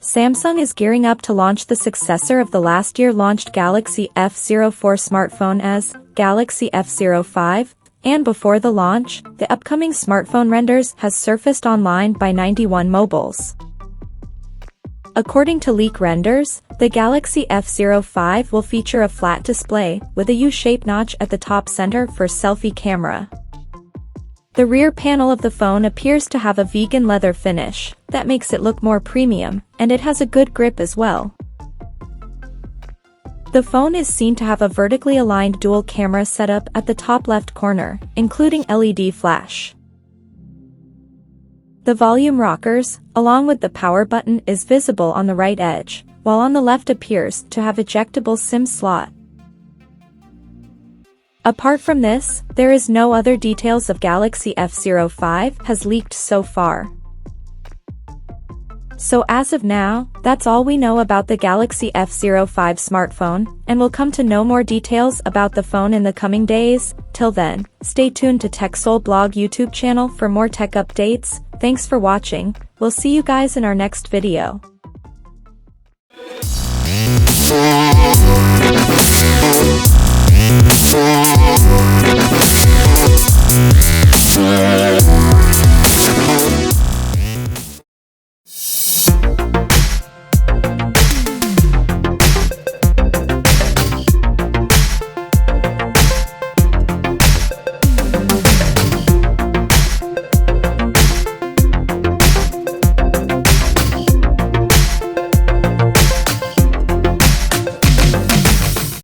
Samsung is gearing up to launch the successor of the last year launched Galaxy F04 smartphone as Galaxy F05, and before the launch, the upcoming smartphone renders has surfaced online by 91 Mobiles. According to leak renders, the Galaxy F05 will feature a flat display with a U-shaped notch at the top center for selfie camera. The rear panel of the phone appears to have a vegan leather finish that makes it look more premium, and it has a good grip as well. The phone is seen to have a vertically aligned dual camera setup at the top left corner, including LED flash. The volume rockers, along with the power button, is visible on the right edge, while on the left appears to have ejectable SIM slot. Apart from this, there is no other details of Galaxy F05 has leaked so far. So as of now, that's all we know about the Galaxy F05 smartphone, and we'll come to know more details about the phone in the coming days. Till then, stay tuned to TechSole Blog YouTube channel for more tech updates. Thanks for watching. We'll see you guys in our next video. Yeah.